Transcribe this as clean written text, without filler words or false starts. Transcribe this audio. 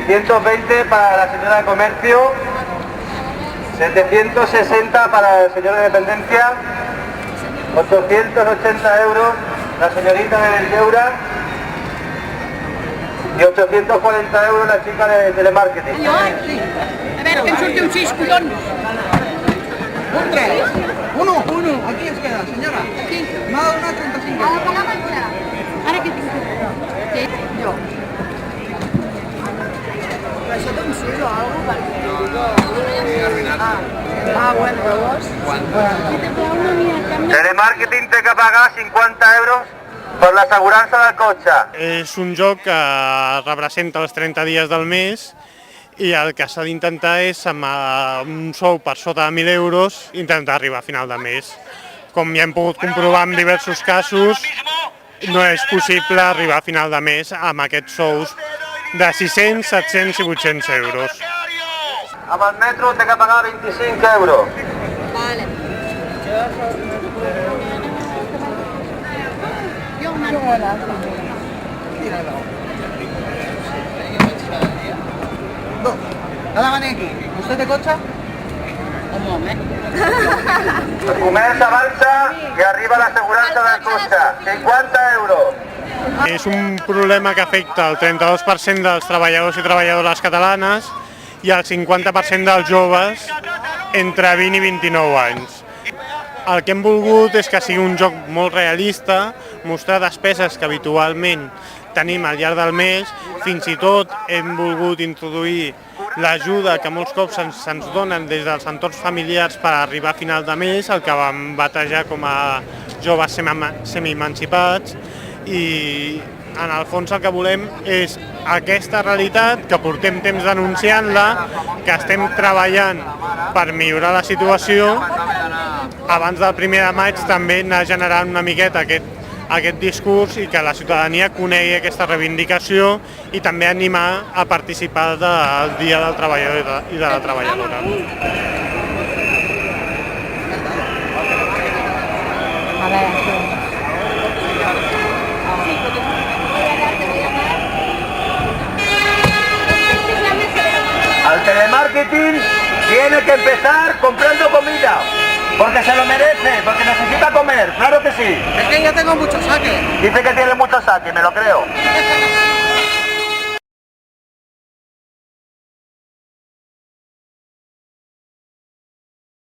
620 para la señora de comercio, 760 para el señor de dependencia, 880 euros la señorita de Lleura y 840 euros la chica de telemarketing. A veure, que en surti un 6, collons. Un 3. Uno. Aquí ens queda, senyora. Aquí. M'ha de donar 35 Ha de euros. pagar menjar. Ara què tinc que fer? Jo. Però això té un sis o alguna cosa? Ah, bueno, llavors... Si te plau una mica... Telemarketing té que pagar 50 euros per l'assegurança del cotxe. És un joc que representa els 30 dies del mes i el que s'ha d'intentar és, amb un sou per sota de 1.000 euros, intentar arribar a final de mes. Com ja hem pogut comprovar en diversos casos, no és possible arribar a final de mes amb aquests sous de 600, 700 i 800 euros. Amb el metro té que pagar 25 euros. Vale. Jo una... No, ha de venir aquí. Vostè té cotxe? Un moment. El comerç avança i arriba l'assegurança del cotxe. 50 euros. És un problema que afecta el 32% dels treballadors i treballadores catalanes i el 50% dels joves entre 20 i 29 anys. El que hem volgut és que sigui un joc molt realista, mostrar despeses que habitualment tenim al llarg del mes, fins i tot hem volgut introduir l'ajuda que molts cops se'ns donen des dels entorns familiars per arribar a final de mes, el que vam batejar com a joves semi-emancipats, i en el fons el que volem és aquesta realitat que portem temps denunciant-la, que estem treballant per millorar la situació. Abans del 1 de maig també anar generant una miqueta aquest discurs i que la ciutadania conegui aquesta reivindicació i també animar a participar del Dia del Treballador i de la Treballadora. A veure, El telemarketing tiene que empezar comprando comida, porque se lo merece, porque necesita comer, claro que sí. Es que yo tengo mucho saque. Dice que tiene mucho saque, me lo creo.